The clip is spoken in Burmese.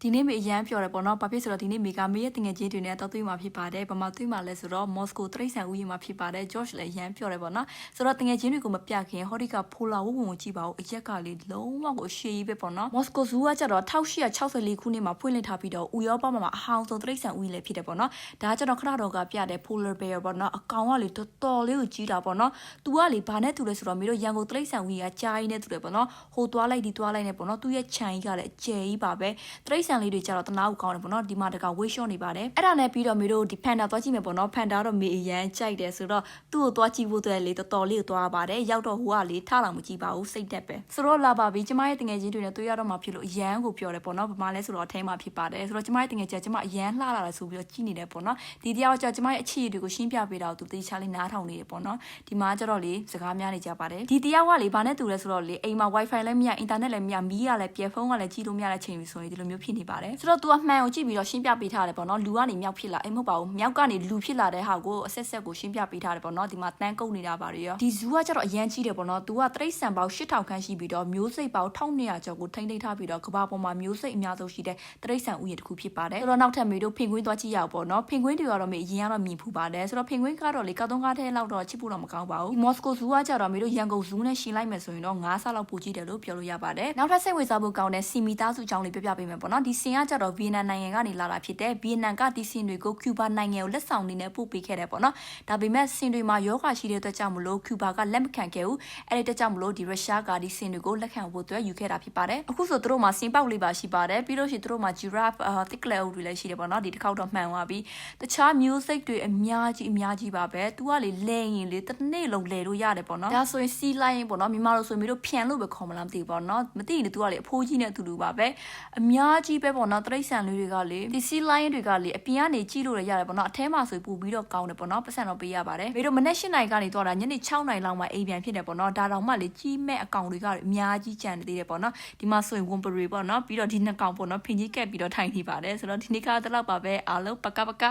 ဒီနေ့မေအရန်ပြော်တယ်ပေါ့နော်ဘာဖြစ်ဆိုတော့ဒီနေ့မေကမေရဲ့တင်ငယ်ချင်းတွေနဲ့တော့တွေ့မှာဖြစ်ပါတယ်ဘာမှတွေ့မှာလဲဆိုတော့မော်စကိုတရိတ်ဆန်ဦးရီမှာဖြစ်ပါတယ်ဂျော့ချ်လည်းအရန်ပြော်တယ်ပေါ့နော်ဆိုတော့တင်ငယ်ချင်းတွေကိုမပြခင်ဟောဒီကဖိုလာဝုံကိုကြည့်ပါဦးအရက်ကလေးလုံးဝကိုရှေးကြီးပဲပေါ့နော်မော်စကိုဇူးကကျတော့1864ခုနှစ်မှာဖွင့်လှစ်ထားပြီးတော့ဥရောပမှာအဟောင်းဆုံးတရိတ်ဆန်ဦးရီလည်းဖြစ်တယ်ပေါ့နော်ဒါကကျတော့ခဏတော့ကပြတဲ့ polar bear ပေါ့နော်အကောင်ကလေတော်တော်လေးကိုကြီးတာပေါ့နော်သူကလေဘာနဲ့တူလဲဆိုတော့မေတို့ရန်ကုန်တရိတ်ဆန်ဦးရီကကြားရင်းနဲ့တူတယ်ပေါ့နော်ဟိုသွားလိုက်ဒီသွားလိုက်နဲ့ပေါ့နော်သူ့ရဲ့ခြံကြီးကလည်းအကျယ်ကြီးပါပဲတရိတ်ဆန်လေးတွေကျတော့တနာကိုကောင်းတယ်ပေါ့နော်ဒီမှာတကဝေးရှော့နေပါတယ်အဲ့ဒါနဲ့ပြီးတော့မေတို့ဒီဖန်တာသွားကြည့်မယ်ပေါ့နော်ဖန်တာတော့မေအရန်ကြိုက်တယ်ဆိုတော့သူ့ကိုသွားကြည့်ဖို့အတွက်လေတော်တော်လေးကိုသွားပါတယ်ရောက်တော့ဟိုကလေထားလာမကြည့်ပါဘူးစိတ်တက်ပဲဆိုတော့လာပါပြီကျမရဲ့တငယ်ချင်းတွေနဲ့တွေ့ရတော့မှဖြစ်လို့အရန်ကိုပြောတယ်ပေါ့နော်ဘာမှလဲဆိုတော့အထဲမှာဖြစ်ပါတယ်ဆိုတော့ကျမရဲ့တငယ်ချင်းကကျမအရန်လှလာတယ်ဆိုပြီးတော့ကြည့်နေတယ်ပေါ့နော်ဒီတရားကျကျမရဲ့အခြေအနေတွေကိုရှင်းပြပေးတာကိုသူတေချာလေးနားထောင်နေတယ်ပေါ့နော်ဒီမှာကျတော့လေစကားများနေကြပါတယ်ဒီတရားကလေဘာနဲ့တူလဲဆိုတော့လေအိမ်မှာ wifi လည်းမရအင်တာနက်လည်းမရမီးကလည်းပြဲဖုန်းကလည်းကြည့်လို့မရတဲ့ချိန်ပြီဆိုရင်ဒီလိုမျိုးဖြစ်နေပါတယ်ဆိုတော့ तू ကမှန်ကိုကြည့်ပြီးတော့ရှင်းပြပေးထားတယ်ပေါ့နော်လူကနေမြောက်ဖြစ်လာမဟုတ်ပါဘူးမြောက်ကနေလူဖြစ်လာတဲ့ဟာကိုအဆက်ဆက်ကိုရှင်းပြပေးထားတယ်ပေါ့နော်ဒီမှာတန်းကုတ်နေတာပါရောဒီဇူးကကျတော့အရန်ကြီးတယ်ပေါ့နော် तू ကတရိတ်ဆန်ပေါင်း8000ခန်းရှိပြီးတော့မျိုးစိတ်ပေါင်း1200ကျော်ကိုထိမ့်သိမ်းထားပြီးတော့ကဘာပေါ်မှာမျိုးစိတ်အများဆုံးရှိတဲ့တရိတ်ဆန်ဥယျာဉ်တစ်ခုဖြစ်ပါတယ်ဆိုတော့နောက်ထပ်မေတို့ဖင်ကွင်းသွားကြည့်ရအောင်ပေါ့နော်ဖင်ကွင်းတွေကတော့မေအရင်ကတော့မြင်ဖူးပါတယ်ဆိုတော့ဖင်ကွင်းကတော့လေကောက်တုံးကားထဲလောက်တော့ချစ်ဖို့တော့မကောင်းပါဘူးမော်စကိုဇူးကကျတော့မေတို့ရန်ကုန်ဇူးနဲ့ရှင်လိုက်မယ်ဆိုရင်တော့9ဆလောက်ပိုကြည့်တယ်လို့ပြောလို့ရပါတယ်နောက်ထပ်စိတ်ဝင်စားဖို့ကောင်းတဲ့စီမီသားစုအကြောင်းလေးပြပြပေးမယ်ပေါ့နော်ဒီစင်ကကျတော့ဗီယက်နမ်နိုင်ငံကနေလာတာဖြစ်တယ်ဗီယက်နမ်ကဒီစင်တွေကိုကျူဘာနိုင်ငံကိုလက်ဆောင်နေနဲ့ပို့ပေးခဲ့တယ်ပေါ့နော်ဒါပေမဲ့စင်တွေမှာယောဂရှိတဲ့အတွက်ကြောင့်မလို့ကျူဘာကလက်မခံခဲ့ဘူးအဲ့ဒီအတွက်ကြောင့်မလို့ဒီရုရှားကဒီစင်တွေကိုလက်ခံဖို့အတွက်ယူခဲ့တာဖြစ်ပါတယ်အခုဆိုသူတို့မှာစင်ပေါက်လေးပါရှိပါတယ်ပြီးလို့ရှိရင်သူတို့မှာ giraffe တစ်ကလဲအုပ်တွေလည်းရှိတယ်ပေါ့နော်ဒီတစ်ခေါက်တော့မှန်သွားပြီတခြားမျိုးစိတ်တွေအများကြီးပါပဲသူကလေလဲရင်လေတစ်နေ့လုံးလဲလို့ရတယ်ပေါ့နော်ဒါဆိုရင်စီးလိုက်ရင်ပေါ့နော်မြန်မာလိုဆိုရင်တို့ဖြန်လို့ပဲခေါ်မလားမသိဘူးပေါ့နော်မသိရင်သူကလေအဖိုးကြီးနဲ့အတူတူပါပဲအများကြီးပဲပေါ့နော်တရိတ်ဆန်လေးတွေကလေဒီစီးလိုက်တွေကလေအပြင်ကနေကြည့်လို့ရရတယ်ပေါ့နော်အထဲမှာဆိုပူပြီးတော့ကောင်းတယ်ပေါ့နော်ပတ်စံတော့ပေးရပါတယ်မေတို့မနေ့၈နိုင်ကနေတော့ညနေ6နိုင်လောက်မှအိမ်ပြန်ဖြစ်တယ်ပေါ့နော်ဒါတောင်မှလေကြီးမဲ့အကောင်တွေကလည်းအများကြီးကြံနေသေးတယ်ပေါ့နော်ဒီမှာဆိုရင်ဝန်ပရီပေါ့နော်ပြီးတော့ဒီနှစ်ကောင်ပေါ့နော်ဖင်ကြီးကက်ပြီးတော့ထိုင်နေပါတယ်ဆိုတော့ဒီနေ့ကတော့လောက်ပါပဲအားလုံးပက